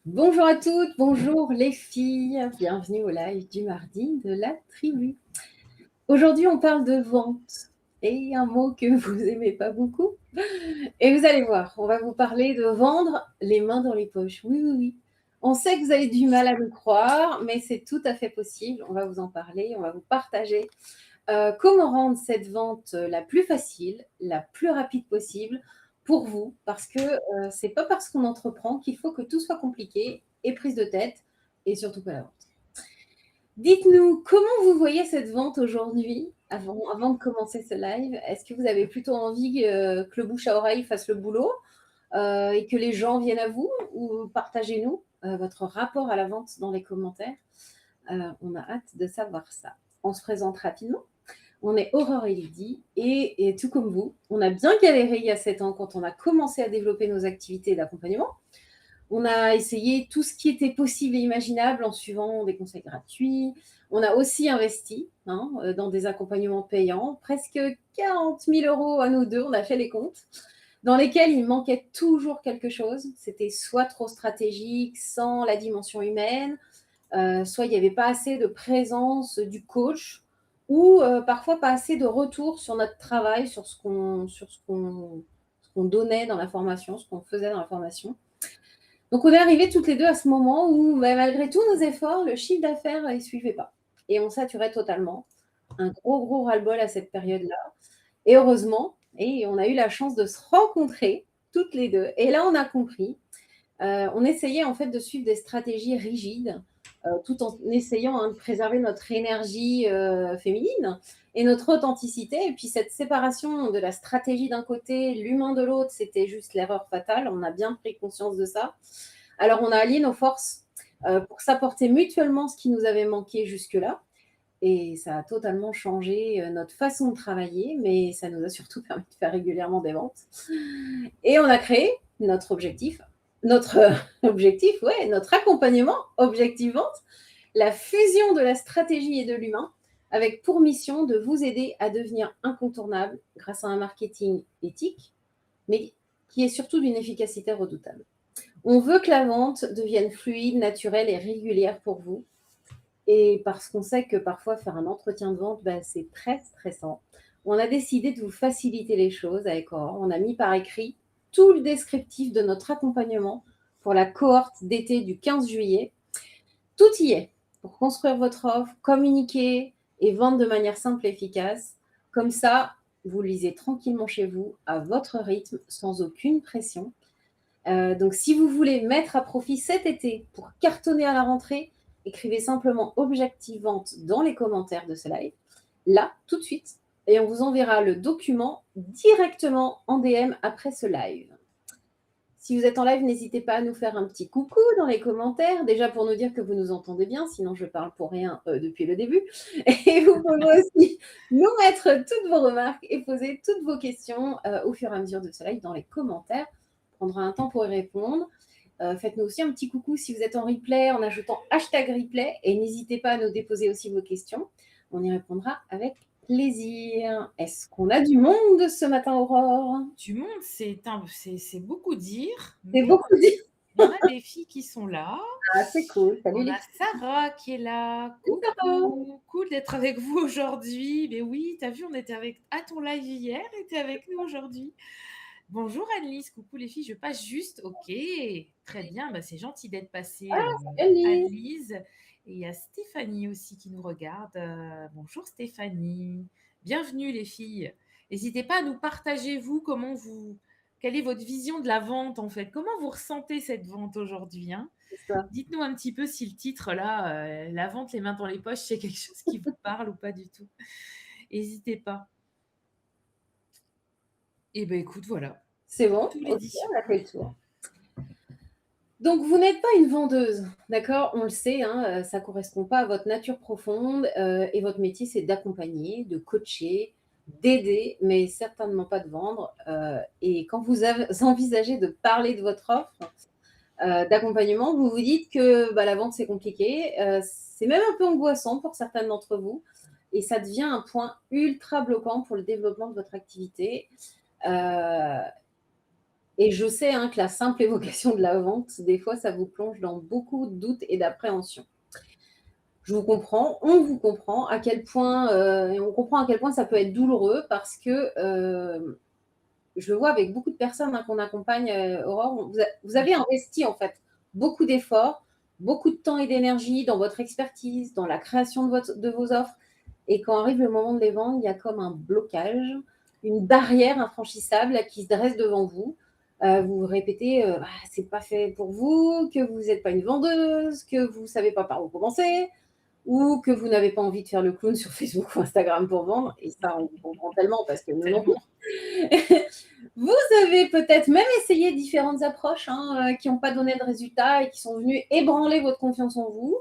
Bonjour à toutes, bonjour les filles, bienvenue au live du mardi de la tribu. Aujourd'hui, on parle de vente et un mot que vous aimez pas beaucoup. Et vous allez voir, on va vous parler de vendre les mains dans les poches. Oui, oui, oui. On sait que vous avez du mal à nous croire, mais c'est tout à fait possible. On va vous en parler, on va vous partager comment rendre cette vente la plus facile, la plus rapide possible pour vous, parce que c'est pas parce qu'on entreprend qu'il faut que tout soit compliqué et prise de tête, et surtout pas la vente. Dites-nous, comment vous voyez cette vente aujourd'hui, avant de commencer ce live? Est-ce que vous avez plutôt envie que le bouche à oreille fasse le boulot et que les gens viennent à vous, ou partagez-nous votre rapport à la vente dans les commentaires. On a hâte de savoir ça. On se présente rapidement. On est Aurore et Lydie et tout comme vous, on a bien galéré il y a 7 ans quand on a commencé à développer nos activités d'accompagnement. On a essayé tout ce qui était possible et imaginable en suivant des conseils gratuits. On a aussi investi dans des accompagnements payants, presque 40 000 euros à nous deux, on a fait les comptes, dans lesquels il manquait toujours quelque chose. C'était soit trop stratégique, sans la dimension humaine, soit il n'y avait pas assez de présence du coach, ou parfois pas assez de retour sur notre travail, sur ce qu'on donnait dans la formation, ce qu'on faisait dans la formation. Donc on est arrivés toutes les deux à ce moment où, malgré tous nos efforts, le chiffre d'affaires ne suivait pas. Et on saturait totalement. Un gros, gros ras-le-bol à cette période-là. Et heureusement, on a eu la chance de se rencontrer toutes les deux. Et là, on a compris. On essayait en fait de suivre des stratégies rigides, tout en essayant de préserver notre énergie féminine et notre authenticité. Et puis cette séparation de la stratégie d'un côté, l'humain de l'autre, c'était juste l'erreur fatale. On a bien pris conscience de ça. Alors on a allié nos forces pour s'apporter mutuellement ce qui nous avait manqué jusque-là. Et ça a totalement changé notre façon de travailler, mais ça nous a surtout permis de faire régulièrement des ventes. Et on a créé notre objectif, ouais, notre accompagnement Objectif Vente, la fusion de la stratégie et de l'humain, avec pour mission de vous aider à devenir incontournable grâce à un marketing éthique, mais qui est surtout d'une efficacité redoutable. On veut que la vente devienne fluide, naturelle et régulière pour vous. Et parce qu'on sait que parfois faire un entretien de vente, c'est très stressant, on a décidé de vous faciliter les choses avec Aurore. On a mis par écrit tout le descriptif de notre accompagnement pour la cohorte d'été du 15 juillet. Tout y est pour construire votre offre, communiquer et vendre de manière simple et efficace. Comme ça, vous lisez tranquillement chez vous, à votre rythme, sans aucune pression. Donc, si vous voulez mettre à profit cet été pour cartonner à la rentrée, écrivez simplement Objectif Vente dans les commentaires de ce live, là, tout de suite, et on vous enverra le document directement en DM après ce live. Si vous êtes en live, n'hésitez pas à nous faire un petit coucou dans les commentaires, déjà pour nous dire que vous nous entendez bien, sinon je parle pour rien depuis le début. Et vous pouvez aussi nous mettre toutes vos remarques et poser toutes vos questions au fur et à mesure de ce live dans les commentaires. On prendra un temps pour y répondre. Faites-nous aussi un petit coucou si vous êtes en replay en ajoutant #replay et n'hésitez pas à nous déposer aussi vos questions. On y répondra avec plaisir. Est-ce qu'on a du monde ce matin, Aurore? Du monde, c'est beaucoup dire, C'est mais beaucoup dit. on a des filles qui sont là. Ah, c'est cool. Salut On les a filles. Sarah qui est là. Coucou, cool d'être avec vous aujourd'hui. Mais oui, tu as vu, on était à ton live hier et tu es avec nous aujourd'hui. Bonjour Annelise, coucou les filles, je passe juste. Ok, très bien, c'est gentil d'être passée Salut. Annelise. Et il y a Stéphanie aussi qui nous regarde. Bonjour Stéphanie, bienvenue les filles. N'hésitez pas à nous partager, quelle est votre vision de la vente en fait? Comment vous ressentez cette vente aujourd'hui, hein? C'est ça. Dites-nous un petit peu si le titre là, la vente les mains dans les poches, c'est quelque chose qui vous parle ou pas du tout. N'hésitez pas. Et ben écoute, voilà, C'est bon? tout les Ok, dit. on a fait le tour. Donc, vous n'êtes pas une vendeuse, d'accord? On le sait, ça ne correspond pas à votre nature profonde et votre métier, c'est d'accompagner, de coacher, d'aider, mais certainement pas de vendre. Et quand vous envisagez de parler de votre offre d'accompagnement, vous vous dites que la vente, c'est compliqué. C'est même un peu angoissant pour certaines d'entre vous. Et ça devient un point ultra bloquant pour le développement de votre activité. Euh, Et je sais hein, que la simple évocation de la vente, des fois, ça vous plonge dans beaucoup de doutes et d'appréhension. Je vous comprends, on vous comprend à quel point, et on comprend à quel point ça peut être douloureux parce que je le vois avec beaucoup de personnes hein, qu'on accompagne, Aurore. Vous avez investi en fait beaucoup d'efforts, beaucoup de temps et d'énergie dans votre expertise, dans la création de vos offres. Et quand arrive le moment de les vendre, il y a comme un blocage, une barrière infranchissable qui se dresse devant vous. Vous vous répétez, bah, c'est pas fait pour vous, que vous n'êtes pas une vendeuse, que vous savez pas par où commencer, ou que vous n'avez pas envie de faire le clown sur Facebook ou Instagram pour vendre. Et ça, on comprend tellement parce que nous non plus. Tellement. Vous avez peut-être même essayé différentes approches hein, qui n'ont pas donné de résultats et qui sont venues ébranler votre confiance en vous.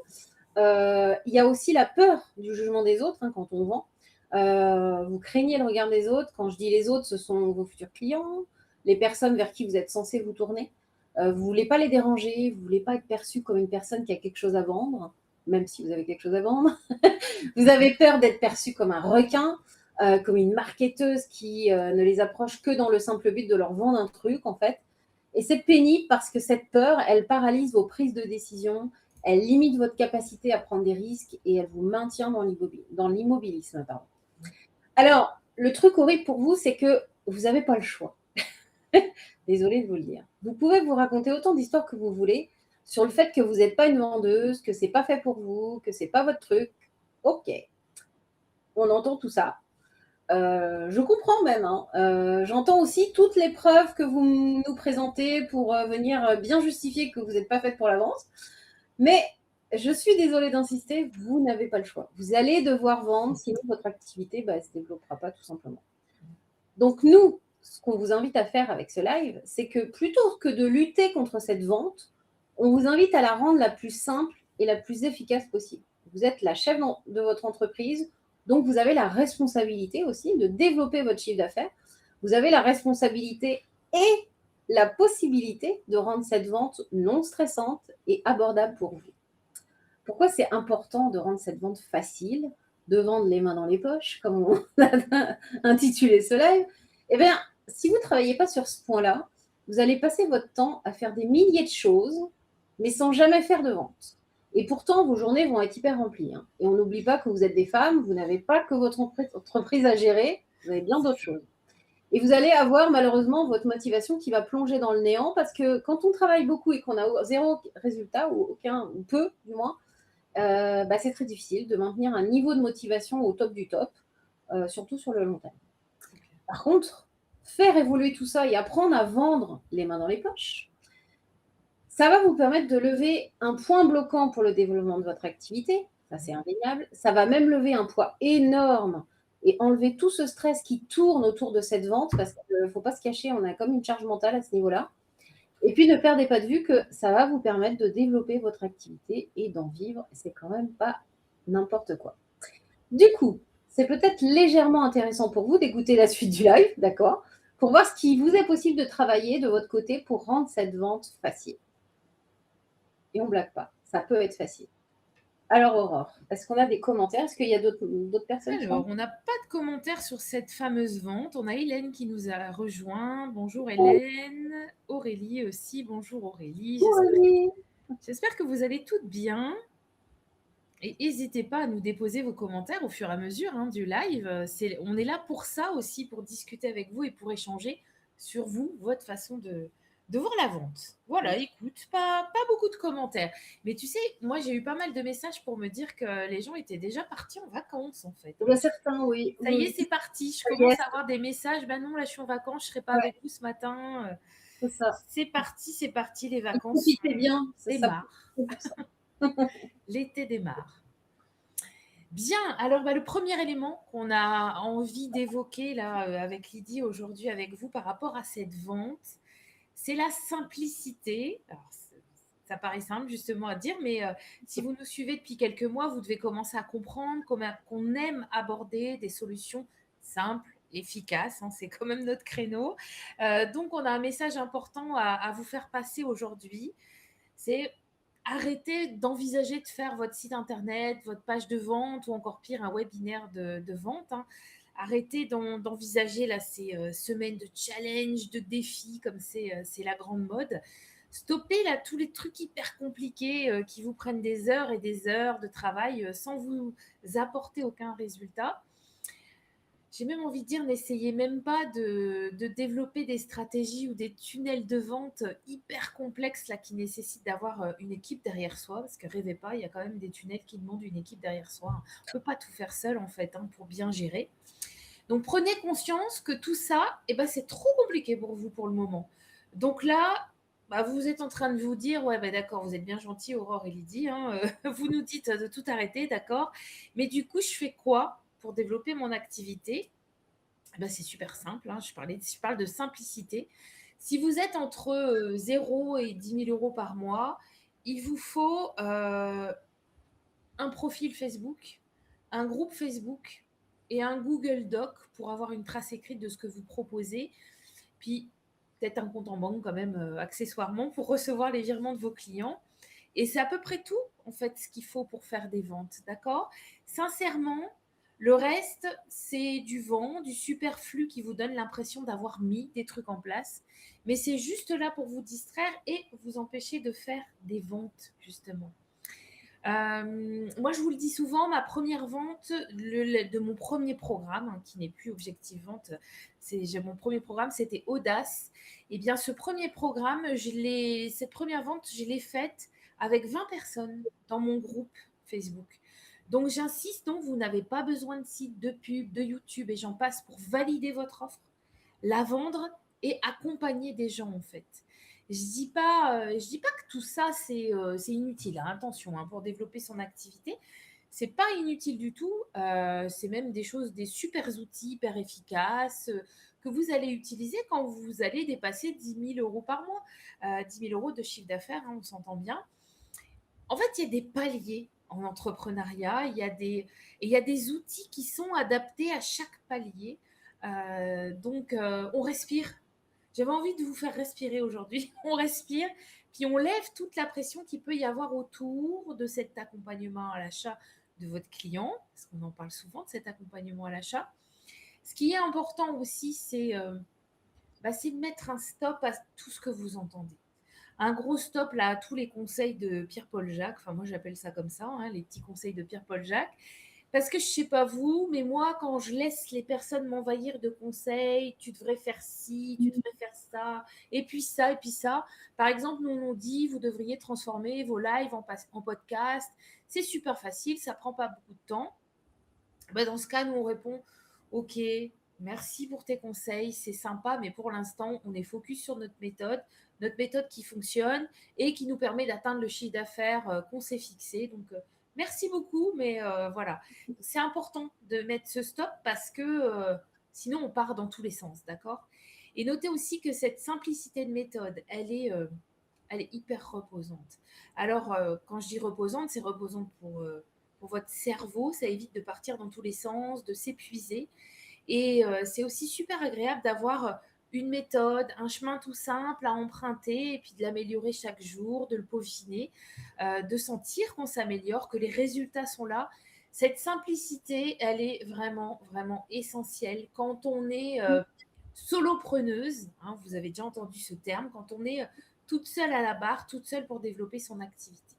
Il y a aussi la peur du jugement des autres hein, quand on vend. Vous craignez le regard des autres. Quand je dis les autres, ce sont vos futurs clients, les personnes vers qui vous êtes censé vous tourner. Vous ne voulez pas les déranger, vous ne voulez pas être perçu comme une personne qui a quelque chose à vendre, même si vous avez quelque chose à vendre. Vous avez peur d'être perçu comme un requin, comme une marketeuse qui ne les approche que dans le simple but de leur vendre un truc, en fait. Et c'est pénible parce que cette peur, elle paralyse vos prises de décision, elle limite votre capacité à prendre des risques et elle vous maintient dans l'immobilisme. Pardon. Alors, le truc horrible pour vous, c'est que vous n'avez pas le choix. Désolée de vous le dire. Vous pouvez vous raconter autant d'histoires que vous voulez sur le fait que vous n'êtes pas une vendeuse, que c'est pas fait pour vous, que c'est pas votre truc. Ok, on entend tout ça. Je comprends même. Hein. J'entends aussi toutes les preuves que vous nous présentez pour venir bien justifier que vous n'êtes pas faite pour la vente. Mais je suis désolée d'insister, vous n'avez pas le choix. Vous allez devoir vendre, sinon votre activité ne se développera pas tout simplement. Donc nous, ce qu'on vous invite à faire avec ce live, c'est que plutôt que de lutter contre cette vente, on vous invite à la rendre la plus simple et la plus efficace possible. Vous êtes la chef de votre entreprise, donc vous avez la responsabilité aussi de développer votre chiffre d'affaires. Vous avez la responsabilité et la possibilité de rendre cette vente non stressante et abordable pour vous. Pourquoi c'est important de rendre cette vente facile, de vendre les mains dans les poches, comme on a intitulé ce live? Eh bien, si vous ne travaillez pas sur ce point-là, vous allez passer votre temps à faire des milliers de choses, mais sans jamais faire de vente. Et pourtant, vos journées vont être hyper remplies. Hein. Et on n'oublie pas que vous êtes des femmes, vous n'avez pas que votre entreprise à gérer, vous avez bien d'autres choses. Et vous allez avoir malheureusement votre motivation qui va plonger dans le néant parce que quand on travaille beaucoup et qu'on a zéro résultat, ou aucun, ou peu du moins, c'est très difficile de maintenir un niveau de motivation au top du top, surtout sur le long terme. Par contre, faire évoluer tout ça et apprendre à vendre les mains dans les poches, ça va vous permettre de lever un point bloquant pour le développement de votre activité, ça c'est indéniable. Ça va même lever un poids énorme et enlever tout ce stress qui tourne autour de cette vente, parce qu'il ne faut pas se cacher, on a comme une charge mentale à ce niveau-là. Et puis ne perdez pas de vue que ça va vous permettre de développer votre activité et d'en vivre. C'est quand même pas n'importe quoi. Du coup, c'est peut-être légèrement intéressant pour vous d'écouter la suite du live, d'accord? Pour voir ce qui vous est possible de travailler de votre côté pour rendre cette vente facile. Et on ne blague pas, ça peut être facile. Alors Aurore, est-ce qu'on a des commentaires? Est-ce qu'il y a d'autres personnes qui Alors, sont... on n'a pas de commentaires sur cette fameuse vente. On a Hélène qui nous a rejoint. Bonjour Hélène. Aurélie aussi. Bonjour Aurélie. Oui. J'espère que vous allez toutes bien. Et n'hésitez pas à nous déposer vos commentaires au fur et à mesure hein, du live. On est là pour ça aussi, pour discuter avec vous et pour échanger sur vous, votre façon de voir la vente. Voilà, écoute, pas beaucoup de commentaires. Mais tu sais, moi, j'ai eu pas mal de messages pour me dire que les gens étaient déjà partis en vacances, en fait. Bien certains, oui. Ça y est, Oui. c'est parti. Je commence Yes. à avoir des messages. Ben non, là, je suis en vacances, je ne serai pas Ouais, avec vous ce matin. c'est ça. C'est parti, les Et vacances profitez bien, c'est ça. démarrent. C'est pour ça. L'été démarre. Bien, alors le premier élément qu'on a envie d'évoquer là avec Lydie aujourd'hui avec vous par rapport à cette vente, c'est la simplicité. Alors, ça paraît simple justement à dire, mais si vous nous suivez depuis quelques mois, vous devez commencer à comprendre qu'on aime aborder des solutions simples, efficaces. Hein, c'est quand même notre créneau. Donc, on a un message important à vous faire passer aujourd'hui. C'est arrêtez d'envisager de faire votre site internet, votre page de vente ou encore pire, un webinaire de vente. Hein. Arrêtez d'envisager là ces semaines de challenge, de défis, comme c'est la grande mode. Stoppez là tous les trucs hyper compliqués qui vous prennent des heures et des heures de travail sans vous apporter aucun résultat. J'ai même envie de dire, n'essayez même pas de développer des stratégies ou des tunnels de vente hyper complexes là, qui nécessitent d'avoir une équipe derrière soi, parce que rêvez pas, il y a quand même des tunnels qui demandent une équipe derrière soi. On ne peut pas tout faire seul en fait pour bien gérer. Donc prenez conscience que tout ça, eh ben, c'est trop compliqué pour vous pour le moment. Donc là, bah, vous êtes en train de vous dire, ouais, bah, d'accord, vous êtes bien gentil, Aurore et Lydie, hein, vous nous dites de tout arrêter, d'accord, mais du coup, je fais quoi pour développer mon activité? Eh ben, c'est super simple, hein, je parle de simplicité. Si vous êtes entre 0 et 10 000 euros par mois, il vous faut un profil Facebook, un groupe Facebook et un Google Doc pour avoir une trace écrite de ce que vous proposez. Puis peut-être un compte en banque quand même accessoirement pour recevoir les virements de vos clients. Et c'est à peu près tout, en fait, ce qu'il faut pour faire des ventes, d'accord? Sincèrement, le reste, c'est du vent, du superflu qui vous donne l'impression d'avoir mis des trucs en place. Mais c'est juste là pour vous distraire et vous empêcher de faire des ventes, justement. Moi, je vous le dis souvent, ma première vente de mon premier programme, hein, qui n'est plus Objectif Vente, mon premier programme, c'était Audace. Et bien, ce premier programme, cette première vente, je l'ai faite avec 20 personnes dans mon groupe Facebook. Donc, j'insiste, donc, vous n'avez pas besoin de site, de pub, de YouTube et j'en passe pour valider votre offre, la vendre et accompagner des gens, en fait. Je dis pas que tout ça, c'est inutile, hein, attention, hein, pour développer son activité. C'est pas inutile du tout. C'est même des super outils hyper efficaces que vous allez utiliser quand vous allez dépasser 10 000 euros par mois. 10 000 euros de chiffre d'affaires, hein, on s'entend bien. En fait, il y a des paliers en entrepreneuriat. Il y a des outils qui sont adaptés à chaque palier. Donc, on respire. J'avais envie de vous faire respirer aujourd'hui. On respire, puis on lève toute la pression qu'il peut y avoir autour de cet accompagnement à l'achat de votre client, parce qu'on en parle souvent de cet accompagnement à l'achat. Ce qui est important aussi, c'est de mettre un stop à tout ce que vous entendez. Un gros stop là à tous les conseils de Pierre-Paul Jacques. Enfin, moi, j'appelle ça comme ça, hein, les petits conseils de Pierre-Paul Jacques. Parce que je sais pas vous, mais moi, quand je laisse les personnes m'envahir de conseils, tu devrais faire ci, tu devrais faire ça, et puis ça, et puis ça. Par exemple, nous, on dit, vous devriez transformer vos lives en podcast. C'est super facile, ça prend pas beaucoup de temps. Bah, dans ce cas, nous, on répond, OK, merci pour tes conseils, c'est sympa, mais pour l'instant, on est focus sur notre méthode qui fonctionne et qui nous permet d'atteindre le chiffre d'affaires qu'on s'est fixé. Donc, merci beaucoup, mais voilà. C'est important de mettre ce stop parce que sinon, on part dans tous les sens, d'accord? Et notez aussi que cette simplicité de méthode, elle est hyper reposante. Alors, quand je dis reposante, c'est reposante pour votre cerveau, ça évite de partir dans tous les sens, de s'épuiser. Et c'est aussi super agréable d'avoir une méthode, un chemin tout simple à emprunter et puis de l'améliorer chaque jour, de le peaufiner, de sentir qu'on s'améliore, que les résultats sont là. Cette simplicité, elle est vraiment, vraiment essentielle quand on est solopreneuse, hein, vous avez déjà entendu ce terme, quand on est toute seule à la barre, toute seule pour développer son activité.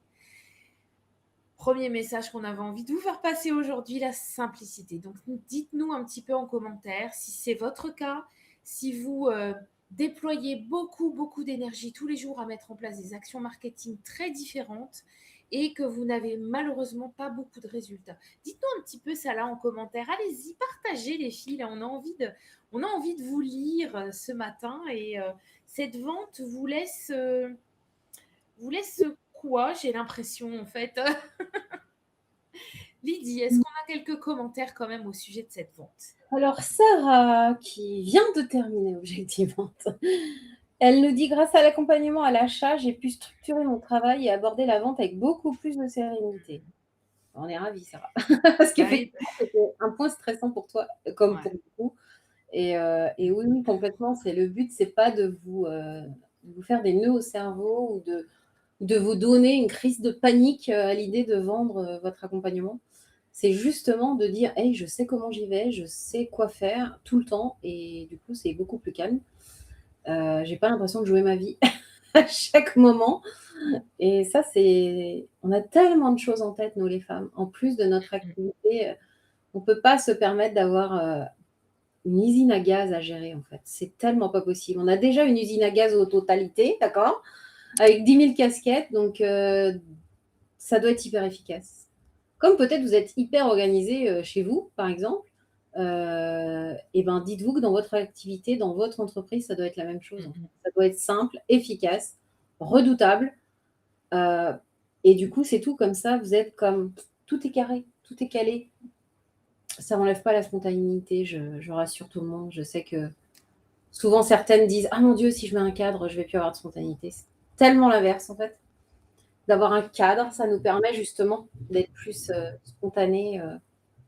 Premier message qu'on avait envie de vous faire passer aujourd'hui, la simplicité. Donc, dites-nous un petit peu en commentaire si c'est votre cas, si vous déployez beaucoup, beaucoup d'énergie tous les jours à mettre en place des actions marketing très différentes et que vous n'avez malheureusement pas beaucoup de résultats. Dites-nous un petit peu ça là en commentaire. Allez-y, partagez les filles. Là, on a envie de vous lire ce matin et cette vente vous laisse quoi, j'ai l'impression en fait. Lydie, est-ce qu'on a quelques commentaires quand même au sujet de cette vente? Alors Sarah, qui vient de terminer Objectif Vente, elle nous dit: «Grâce à l'accompagnement à l'achat, j'ai pu structurer mon travail et aborder la vente avec beaucoup plus de sérénité». On est ravis Sarah, parce Bah oui, qu'effectivement, c'était un point stressant pour toi, comme ouais. pour beaucoup et oui, oui, complètement, c'est le but, c'est pas de vous faire des nœuds au cerveau ou de vous donner une crise de panique, à l'idée de vendre, votre accompagnement. c'est justement de dire: «Hey, je sais comment j'y vais, je sais quoi faire tout le temps» et du coup, c'est beaucoup plus calme. J'ai pas l'impression de jouer ma vie à chaque moment et ça, c'est on a tellement de choses en tête, nous les femmes. En plus de notre Mmh. activité, on peut pas se permettre d'avoir, une usine à gaz à gérer, en fait. C'est tellement pas possible. On a déjà une usine à gaz au totalité, d'accord? Avec 10 000 casquettes, donc ça doit être hyper efficace. Comme peut-être vous êtes hyper organisé, chez vous, par exemple, et ben, dites-vous que dans votre activité, dans votre entreprise, ça doit être la même chose, Mmh en fait. mh. Ça doit être simple, efficace, redoutable, heu et du coup, c'est tout comme ça, vous êtes comme tout est carré, tout est calé. Ça enlève pas la spontanéité, je rassure tout le monde. Je sais que souvent certaines disent: «Ah mon Dieu, si je mets un cadre, je vais plus avoir de spontanéité». C'est tellement l'inverse, en fait. D'avoir un cadre, ça nous permet justement d'être plus, spontanés,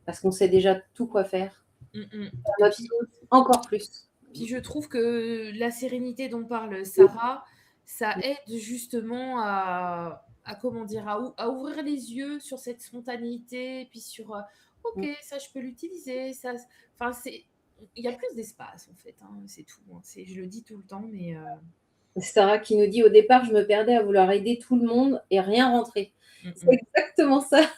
parce qu'on sait déjà tout quoi faire. Mmh mh. À Et notre puis sauce, encore plus. puis je trouve que la sérénité dont parle Oui. Sarah, ça aide justement à comment dire? À ouvrir les yeux sur cette spontanéité et puis sur, «OK, Mmh. ça je peux l'utiliser, ça c» enfin c'est il y a plus d'espace en fait, hein, c'est tout, hein. C'est je le dis tout le temps mais Sarah qui nous dit: «Au départ, je me perdais à vouloir aider tout le monde et rien rentrer». mmh C'est mh. exactement ça.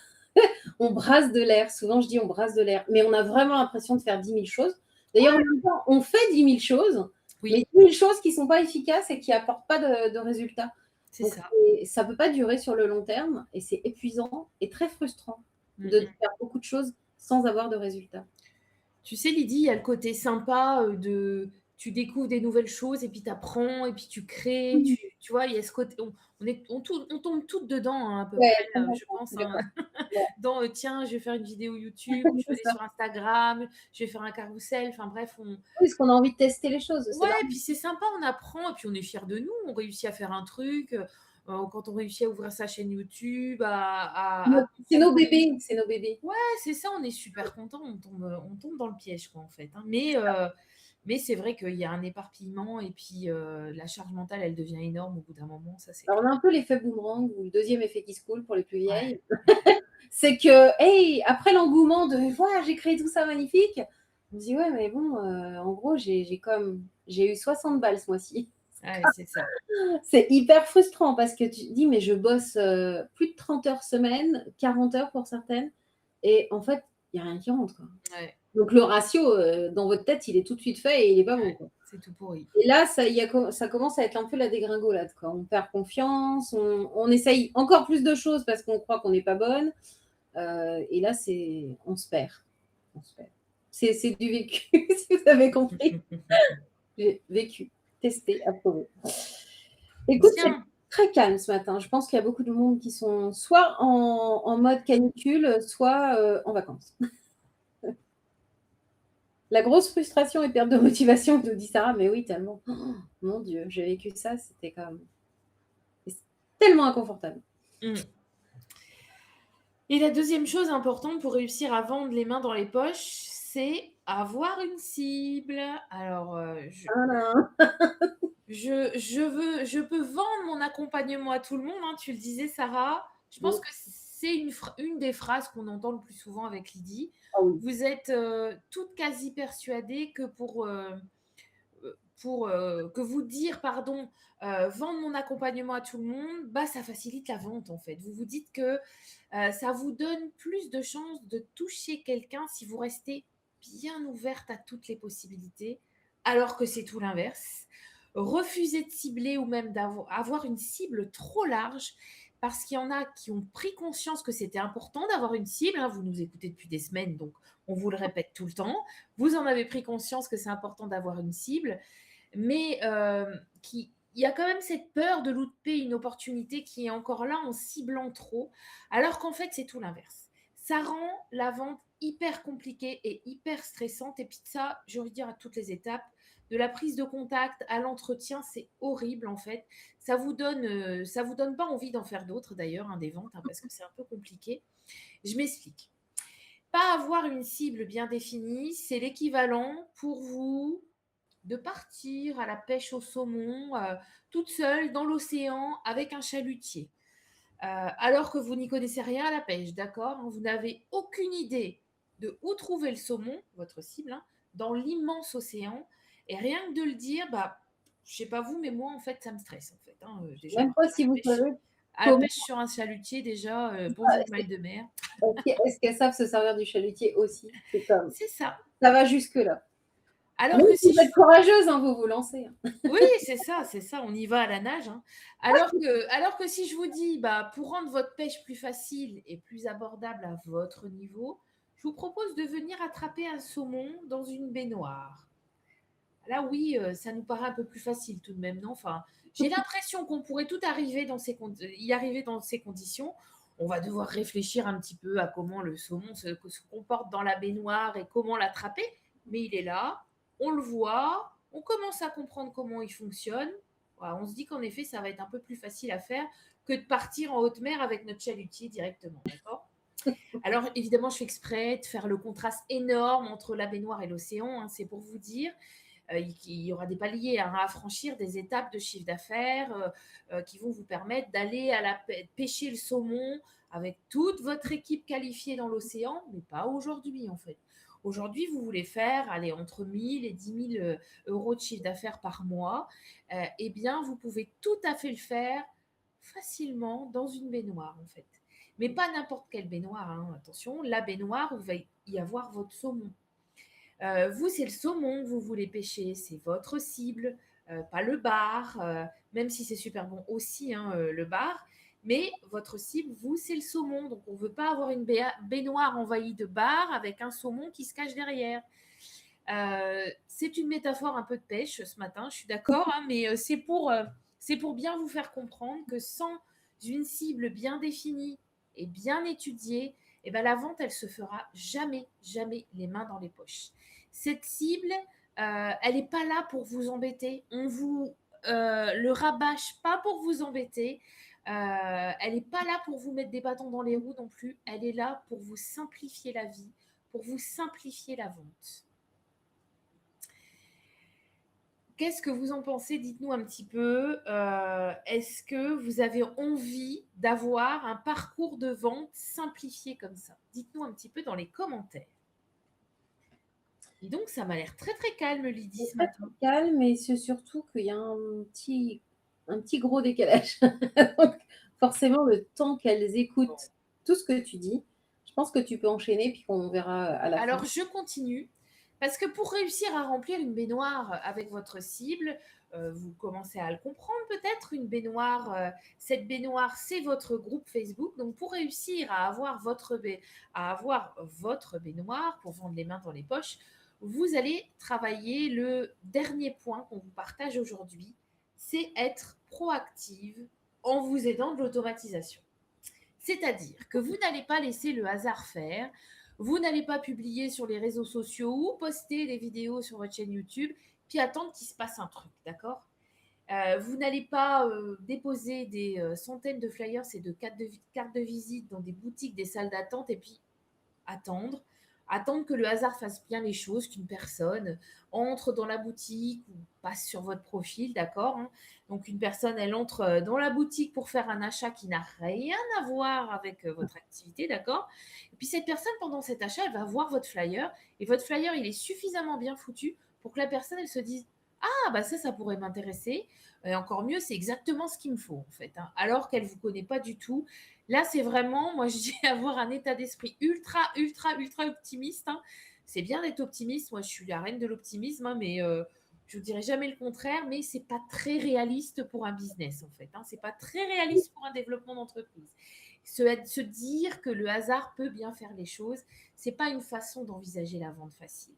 On brasse de l'air. Souvent, je dis: «On brasse de l'air», mais on a vraiment l'impression de faire 10 000 choses. D'ailleurs, en même temps, on fait 10 000 choses, mais Oui, 10 000 choses qui sont pas efficaces et qui apportent pas de résultats. c'est Donc ça. ça peut pas durer sur le long terme et c'est épuisant et très frustrant Mmh de mh. faire beaucoup de choses sans avoir de résultats. Tu sais, Lydie, il y a le côté sympa, de tu découvres des nouvelles choses et puis tu apprends et puis tu crées, Mmh. tu vois? Il y a ce côté on tombe toutes dedans, hein, à peu Ouais, près, je complètement, je pense, suis hein, d'accord. Ouais, dans, «Tiens, je vais faire une vidéo YouTube, je c'est vais aller ça. sur Instagram, je vais faire un carrousel», enfin bref, on Oui, parce qu'on a envie de tester les choses, c'est ouais, normal. puis c'est sympa, on apprend et puis on est fiers de nous, on réussit à faire un truc, quand on réussit à ouvrir sa chaîne YouTube, à C'est nos contribuer bébés, c'est nos bébés. ouais, c'est ça, on est super content, on tombe dans le piège quoi, en fait, hein. Mais c'est vrai qu'il y a un éparpillement et puis, la charge mentale, elle devient énorme au bout d'un moment, ça c'est Alors, on clair. a un peu l'effet boomerang ou le deuxième effet qui se coule pour les plus Ouais, vieilles. C'est que, hey, après l'engouement de voilà, j'ai créé tout ça magnifique, on se dit ouais, mais bon, en gros, j'ai eu 60 balles ce mois-ci. ouais, c'est ça. C'est hyper frustrant parce que tu te dis, mais je bosse plus de 30 heures semaine, 40 heures pour certaines, et en fait, il n'y a rien qui rentre, quoi. Ouais, Donc le ratio dans votre tête, il est tout de suite fait et il n'est pas bon, ouais, quoi. c'est tout pourri. Et là, ça commence à être un peu la dégringolade, quoi. On perd confiance, on essaye encore plus de choses parce qu'on croit qu'on n'est pas bonne. Et là, on se perd. On se perd. C'est du vécu, si vous avez compris. J'ai vécu, testé, approuvé. Écoute, c'est Bien. très calme ce matin. Je pense qu'il y a beaucoup de monde qui sont soit en mode canicule, soit en vacances. La grosse frustration et perte de motivation, nous dit Sarah, mais oui, tellement. Oh, mon Dieu, j'ai vécu ça, c'était comme c'est tellement inconfortable. Mmh. Et la deuxième chose importante pour réussir à vendre les mains dans les poches, c'est avoir une cible. Alors, Tadam! je peux vendre mon accompagnement à tout le monde, hein, tu le disais Sarah. Je pense Mmh. que c'est une des phrases qu'on entend le plus souvent avec Lydie. Ah oui. Vous êtes, toutes quasi persuadées que que vous dire, pardon, vendre mon accompagnement à tout le monde, bah, ça facilite la vente, en fait. Vous vous dites que, ça vous donne plus de chances de toucher quelqu'un si vous restez bien ouverte à toutes les possibilités, alors que c'est tout l'inverse. Refuser de cibler ou même avoir une cible trop large, parce qu'il y en a qui ont pris conscience que c'était important d'avoir une cible, hein. Vous nous écoutez depuis des semaines, donc on vous le répète tout le temps. Vous en avez pris conscience que c'est important d'avoir une cible, mais qui il y a quand même cette peur de louper une opportunité qui est encore là en ciblant trop, alors qu'en fait, c'est tout l'inverse. Ça rend la vente hyper compliquée et hyper stressante et puis ça, j'ai envie de dire à toutes les étapes, de la prise de contact à l'entretien, c'est horrible en fait. Ça vous donne pas envie d'en faire d'autres d'ailleurs, hein, des ventes, hein, parce que c'est un peu compliqué. Je m'explique. Pas avoir une cible bien définie, c'est l'équivalent pour vous de partir à la pêche au saumon, toute seule dans l'océan avec un chalutier. alors que vous n'y connaissez rien à la pêche, d'accord? Vous n'avez aucune idée de où trouver le saumon, votre cible, hein, dans l'immense océan et rien que de le dire, bah, je sais pas vous, mais moi, en fait, ça me stresse, en fait, hein, déjà Même pas partir si vous savez à la comment pêche sur un chalutier déjà, ah, bonjour maille de mer. est-ce qu'elles savent se servir du chalutier aussi? C'est comme C'est ça. ça va jusque-là. Alors Même que si si vous êtes je courageuse, hein, vous vous lancez, hein. Oui, c'est ça, on y va à la nage, hein. Alors que si je vous dis, bah, pour rendre votre pêche plus facile et plus abordable à votre niveau, je vous propose de venir attraper un saumon dans une baignoire. Là, oui, ça nous paraît un peu plus facile tout de même, non? Enfin, j'ai l'impression qu'on pourrait tout arriver dans ces y arriver dans ces conditions. On va devoir réfléchir un petit peu à comment le saumon se comporte dans la baignoire et comment l'attraper, mais il est là, on le voit, on commence à comprendre comment il fonctionne. Voilà, on se dit qu'en effet, ça va être un peu plus facile à faire que de partir en haute mer avec notre chalutier directement, d'accord? Alors évidemment, je fais exprès de faire le contraste énorme entre la baignoire et l'océan, hein, c'est pour vous dire. Il y aura des paliers hein, à franchir, des étapes de chiffre d'affaires qui vont vous permettre d'aller à la pêcher le saumon avec toute votre équipe qualifiée dans l'océan, mais pas aujourd'hui en fait. Aujourd'hui, vous voulez faire allez, entre 1000 et 10 000 euros de chiffre d'affaires par mois. Eh bien, vous pouvez tout à fait le faire facilement dans une baignoire en fait. Mais pas n'importe quelle baignoire, hein, attention, la baignoire où il va y avoir votre saumon. Vous, c'est le saumon que vous voulez pêcher, c'est votre cible, pas le bar, même si c'est super bon aussi, hein, le bar. Mais votre cible, vous, c'est le saumon. Donc, on ne veut pas avoir une baignoire envahie de bar avec un saumon qui se cache derrière. C'est une métaphore un peu de pêche ce matin, je suis d'accord, hein, mais c'est pour bien vous faire comprendre que sans une cible bien définie et bien étudiée, eh ben, la vente, elle se fera jamais, jamais les mains dans les poches. Cette cible, elle n'est pas là pour vous embêter. On vous le rabâche pas pour vous embêter. Elle n'est pas là pour vous mettre des bâtons dans les roues non plus. Elle est là pour vous simplifier la vie, pour vous simplifier la vente. Qu'est-ce que vous en pensez? Dites-nous un petit peu. Est-ce que vous avez envie d'avoir un parcours de vente simplifié comme ça? Dites-nous un petit peu dans les commentaires. Dis donc, ça m'a l'air très très calme, Lydie, C'est ce très, très matin. calme et c'est surtout qu'il y a un petit gros décalage. Donc forcément, le temps qu'elles Bon. écoutent tout ce que tu dis, je pense que tu peux enchaîner puis qu'on verra à la fin. Alors, je continue. Parce que pour réussir à remplir une baignoire avec votre cible, vous commencez à le comprendre peut-être, une baignoire, cette baignoire, c'est votre groupe Facebook. Donc, pour réussir à avoir votre baignoire, pour vendre les mains dans les poches, vous allez travailler le dernier point qu'on vous partage aujourd'hui, c'est être proactive en vous aidant de l'automatisation. C'est-à-dire que vous n'allez pas laisser le hasard faire, vous n'allez pas publier sur les réseaux sociaux ou poster des vidéos sur votre chaîne YouTube, puis attendre qu'il se passe un truc, d'accord? Vous n'allez pas déposer des centaines de flyers et de cartes de visite dans des boutiques, des salles d'attente, et puis attendre, attendre que le hasard fasse bien les choses, qu'une personne entre dans la boutique ou passe sur votre profil, d'accord, hein. Donc une personne, elle entre dans la boutique pour faire un achat qui n'a rien à voir avec votre activité, d'accord. Et puis cette personne, pendant cet achat, elle va voir votre flyer et votre flyer, il est suffisamment bien foutu pour que la personne, elle se dise ah bah ça pourrait m'intéresser. Et encore mieux, c'est exactement ce qu'il me faut en fait, hein. Alors qu'elle ne vous connaît pas du tout. Là, c'est vraiment, moi, je dis avoir un état d'esprit ultra, ultra, ultra optimiste, hein. C'est bien d'être optimiste. Moi, je suis la reine de l'optimisme, hein, mais je ne dirais jamais le contraire. Mais c'est pas très réaliste pour un business, en fait, hein. C'est pas très réaliste pour un développement d'entreprise. Se dire que le hasard peut bien faire les choses, c'est pas une façon d'envisager la vente facile.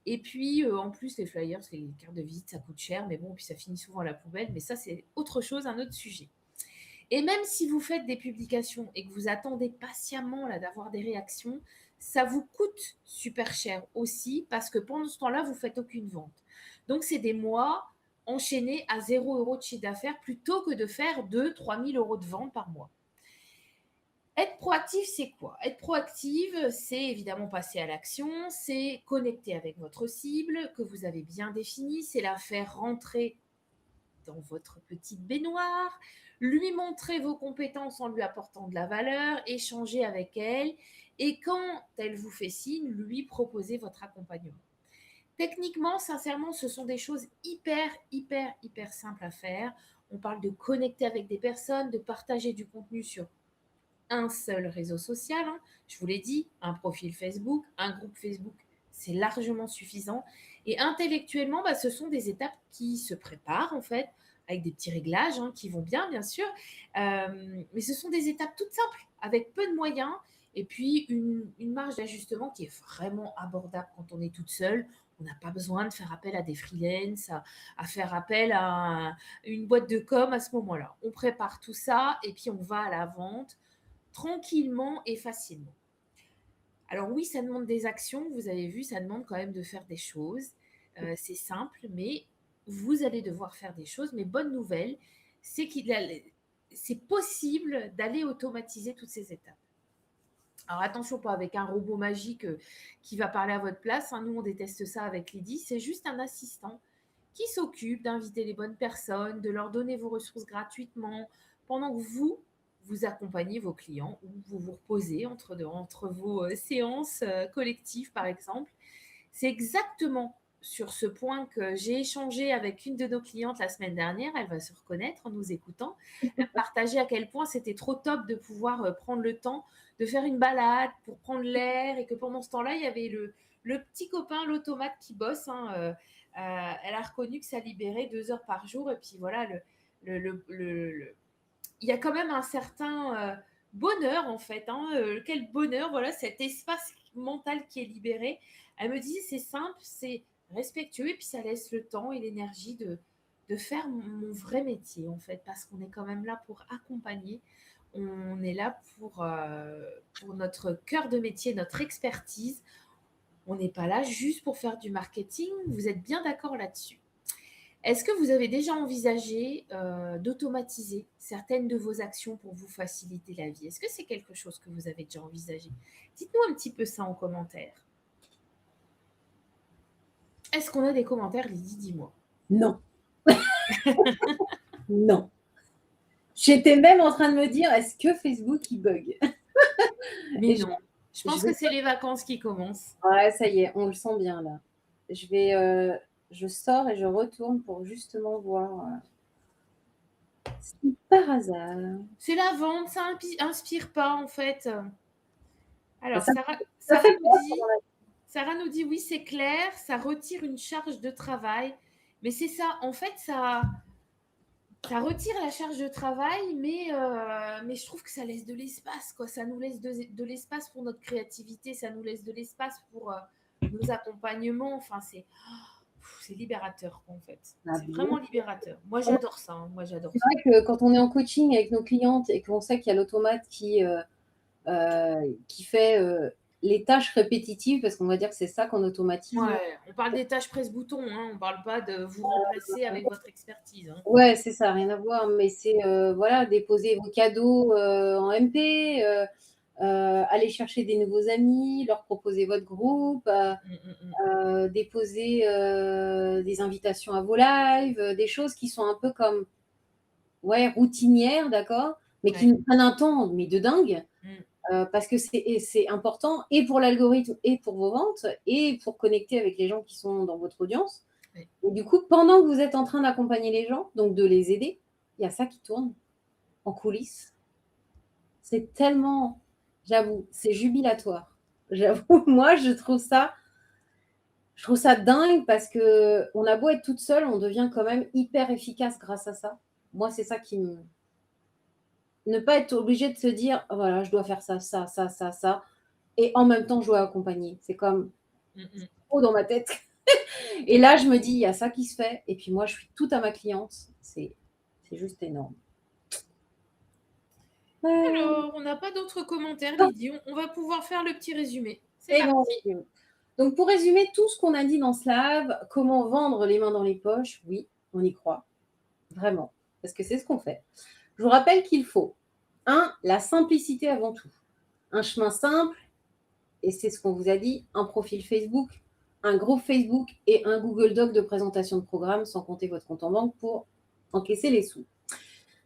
Et puis, en plus, les flyers, les cartes de visite, ça coûte cher, mais bon, puis ça finit souvent à la poubelle. Mais ça, c'est autre chose, un autre sujet. Et même si vous faites des publications et que vous attendez patiemment là d'avoir des réactions, ça vous coûte super cher aussi parce que pendant ce temps-là, vous faites aucune vente. Donc, c'est des mois enchaînés à 0 € de chiffre d'affaires plutôt que de faire 2 000 à 3 000 euros de vente par mois. Être proactif, c'est quoi? Être proactive, c'est évidemment passer à l'action, c'est connecter avec votre cible que vous avez bien définie, c'est la faire rentrer dans votre petite baignoire, lui montrer vos compétences en lui apportant de la valeur, échanger avec elle et quand elle vous fait signe, lui proposer votre accompagnement. Techniquement, sincèrement, ce sont des choses hyper simples à faire. On parle de connecter avec des personnes, de partager du contenu sur un seul réseau social, hein. Je vous l'ai dit, un profil Facebook, un groupe Facebook, c'est largement suffisant. Et intellectuellement, ce sont des étapes qui se préparent en fait, avec des petits réglages qui vont bien sûr. Mais ce sont des étapes toutes simples, avec peu de moyens, et puis une marge d'ajustement qui est vraiment abordable quand on est toute seule. On n'a pas besoin de faire appel à des freelances, à faire appel à une boîte de com à ce moment-là. On prépare tout ça et puis on va à la vente tranquillement et facilement. Alors oui, ça demande des actions, vous avez vu, ça demande quand même de faire des choses. C'est simple, mais vous allez devoir faire des choses. Mais bonne nouvelle, c'est c'est possible d'aller automatiser toutes ces étapes. Alors attention, pas avec un robot magique qui va parler à votre place. Nous, on déteste ça avec Lydie. C'est juste un assistant qui s'occupe d'inviter les bonnes personnes, de leur donner vos ressources gratuitement, pendant que vous accompagnez vos clients ou vous vous reposez entre vos séances collectives, par exemple. C'est exactement sur ce point que j'ai échangé avec une de nos clientes la semaine dernière. Elle va se reconnaître en nous écoutant. Elle partageait à quel point c'était trop top de pouvoir prendre le temps de faire une balade pour prendre l'air et que pendant ce temps-là, il y avait le petit copain, l'automate qui bosse. Elle a reconnu que ça libérait 2 heures par jour. Et puis voilà, il y a quand même un certain bonheur en fait. Quel bonheur, voilà, cet espace mental qui est libéré. Elle me dit, c'est simple, c'est respectueux et puis ça laisse le temps et l'énergie de faire mon vrai métier en fait, parce qu'on est quand même là pour accompagner. On est là pour notre cœur de métier, notre expertise. On n'est pas là juste pour faire du marketing. Vous êtes bien d'accord là-dessus? Est-ce que vous avez déjà envisagé d'automatiser certaines de vos actions pour vous faciliter la vie? Est-ce que c'est quelque chose que vous avez déjà envisagé? Dites-nous un petit peu ça en commentaire. Est-ce qu'on a des commentaires, Lydie? Dis-moi. Non. Non. J'étais même en train de me dire, est-ce que Facebook, il bug? Mais Et non, je je pense vais... que c'est les vacances qui commencent. Ouais, ça y est, on le sent bien là. Je sors et je retourne pour justement voir si par hasard. C'est la vente, ça inspire pas en fait. Alors, Ça, Sarah, ça Sarah fait nous peur. dit, Sarah nous dit oui, c'est clair, ça retire une charge de travail. Mais c'est ça, en fait, ça retire la charge de travail, mais je trouve que ça laisse de l'espace, quoi. Ça nous laisse de l'espace pour notre créativité, ça nous laisse de l'espace pour nos accompagnements. Enfin, c'est libérateur, quoi, en fait. Ah, C'est bien. vraiment libérateur. Moi, j'adore ça. Moi, j'adore C'est ça. vrai que quand on est en coaching avec nos clientes et qu'on sait qu'il y a l'automate qui fait les tâches répétitives, parce qu'on va dire que c'est ça qu'on automatise. Ouais, on parle des tâches presse-bouton, on parle pas de vous remplacer avec votre expertise. Ouais, c'est ça, rien à voir, mais c'est voilà, déposer vos cadeaux en MP, aller chercher des nouveaux amis, leur proposer votre groupe, Mm, mm, mm. déposer des invitations à vos lives, des choses qui sont un peu comme ouais, routinières, d'accord, mais qui Ouais. nous prennent un temps, mais de dingue. Mm. Parce que c'est important et pour l'algorithme et pour vos ventes et pour connecter avec les gens qui sont dans votre audience. Ouais. Et du coup, pendant que vous êtes en train d'accompagner les gens, donc de les aider, il y a ça qui tourne en coulisses. C'est tellement, j'avoue, c'est jubilatoire. J'avoue, moi, je trouve ça dingue parce que on a beau être toute seule, on devient quand même hyper efficace grâce à ça. Moi, c'est ça qui me ne pas être obligé de se dire: «Oh voilà, je dois faire ça, ça, ça, ça, ça» et en même temps, je dois accompagner. C'est comme Mm, mm. trop dans ma tête. Et là, je me dis: «Il y a ça qui se fait» et puis moi, je suis toute à ma cliente. C'est juste énorme. Alors, on n'a pas d'autres commentaires, Lydie. On va pouvoir faire le petit résumé. C'est Et bon, parti. donc pour résumer tout ce qu'on a dit dans ce live, comment vendre les mains dans les poches? Oui, on y croit, vraiment, parce que c'est ce qu'on fait. Je vous rappelle qu'il faut 1, la simplicité avant tout. Un chemin simple et c'est ce qu'on vous a dit, un profil Facebook, un groupe Facebook et un Google Doc de présentation de programme, sans compter votre compte en banque pour encaisser les sous.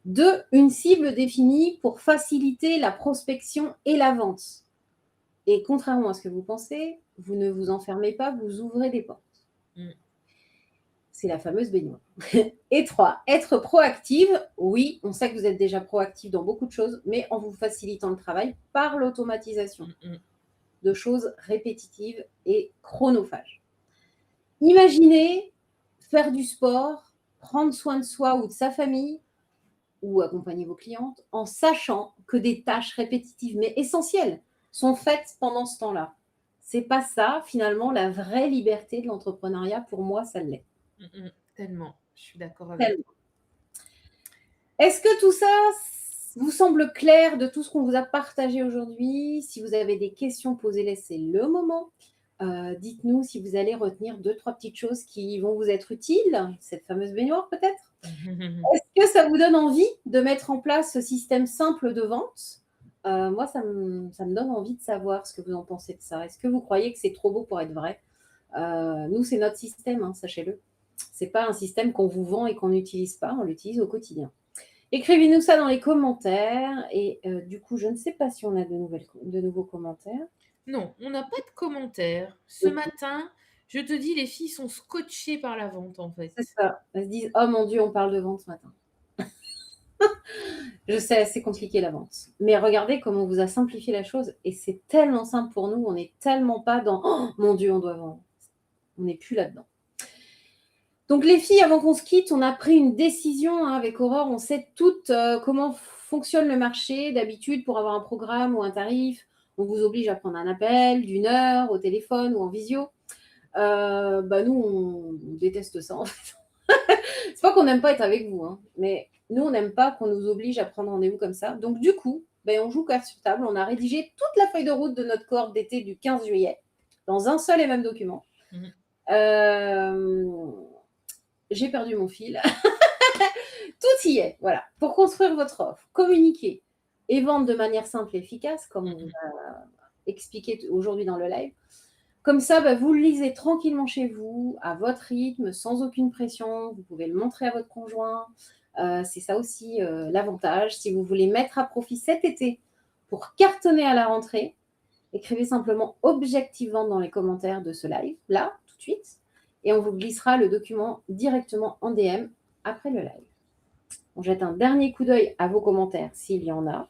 2, une cible définie pour faciliter la prospection et la vente. Et contrairement à ce que vous pensez, vous ne vous enfermez pas, vous ouvrez des portes. Mmh. C'est la fameuse baignoire. Et 3, être proactive. Oui, on sait que vous êtes déjà proactive dans beaucoup de choses, mais en vous facilitant le travail par l'automatisation Mmh mh. de choses répétitives et chronophages. Imaginez faire du sport, prendre soin de soi ou de sa famille, ou accompagner vos clientes, en sachant que des tâches répétitives mais essentielles sont faites pendant ce temps-là. C'est pas ça, finalement, la vraie liberté de l'entrepreneuriat. Pour moi, ça l'est. Mmh. Tellement, je suis d'accord avec Tellement. toi. Est-ce que tout ça vous semble clair de tout ce qu'on vous a partagé aujourd'hui? Si vous avez des questions, posez-les, c'est le moment. Dites-nous si vous allez retenir 2-3 petites choses qui vont vous être utiles, cette fameuse baignoire peut-être? Est-ce que ça vous donne envie de mettre en place ce système simple de vente? Moi, ça me donne envie de savoir ce que vous en pensez de ça. Est-ce que vous croyez que c'est trop beau pour être vrai? Nous, c'est notre système, hein, sachez-le. C'est pas un système qu'on vous vend et qu'on n'utilise pas, on l'utilise au quotidien. Écrivez-nous ça dans les commentaires et du coup, je ne sais pas si on a de nouveaux commentaires. Non, on n'a pas de commentaires. Ce OK, matin, je te dis, les filles sont scotchées par la vente, en c'est fait. ça. Elles se disent: «Oh mon Dieu, on parle de vente ce matin». Je sais, c'est compliqué la vente. Mais regardez comment on vous a simplifié la chose et c'est tellement simple pour nous, on n'est tellement pas dans: «Oh mon Dieu, on doit vendre». On n'est plus là-dedans. Donc les filles, avant qu'on se quitte, on a pris une décision, hein, avec Aurore. On sait toutes, comment fonctionne le marché. D'habitude, pour avoir un programme ou un tarif, on vous oblige à prendre un appel d'1 heure au téléphone ou en visio. Bah, nous, on déteste ça, en fait. C'est pas qu'on n'aime pas être avec vous, hein, mais nous, on n'aime pas qu'on nous oblige à prendre rendez-vous comme ça. Donc du coup, ben, on joue carte sur table. On a rédigé toute la feuille de route de notre cohorte d'été du 15 juillet dans un seul et même document. Mmh. Hem, j'ai perdu mon fil. Tout y est, voilà. Pour construire votre offre, communiquer et vendre de manière simple et efficace, comme on vous Mmh. a expliqué aujourd'hui dans le live. Comme ça, bah, vous le lisez tranquillement chez vous, à votre rythme, sans aucune pression. Vous pouvez le montrer à votre conjoint. C'est ça aussi, l'avantage. Si vous voulez mettre à profit cet été pour cartonner à la rentrée, écrivez simplement «Objectif vente» dans les commentaires de ce live, là, tout de suite, et on vous glissera le document directement en DM après le live. On jette un dernier coup d'œil à vos commentaires s'il y en a.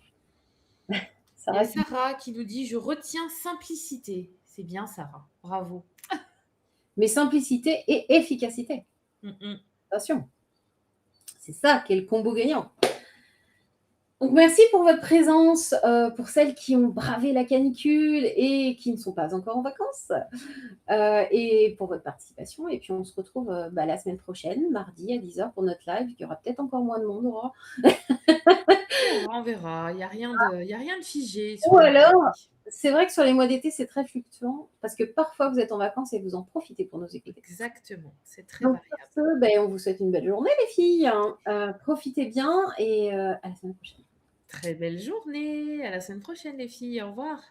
Ça Il y a reste, Sarah qui nous dit: «Je retiens simplicité». C'est bien Sarah, bravo. mais simplicité et efficacité. Mmh mh. Attention, c'est ça qui est le combo gagnant. Donc merci pour votre présence, pour celles qui ont bravé la canicule et qui ne sont pas encore en vacances, et pour votre participation et puis on se retrouve, bah, la semaine prochaine, mardi à 10 heures pour notre live. Il y aura peut-être encore moins de monde, Aurore. On verra, il y a rien de figé sur Ou le mois alors, d'été. c'est vrai que sur les mois d'été, c'est très fluctuant parce que parfois vous êtes en vacances et vous en profitez pour nous écouter. Exactement, c'est très Donc sur variable. ce, beh, on vous souhaite une belle journée les filles, hein. Profitez bien et à la semaine prochaine. Très belle journée, à la semaine prochaine les filles, au revoir.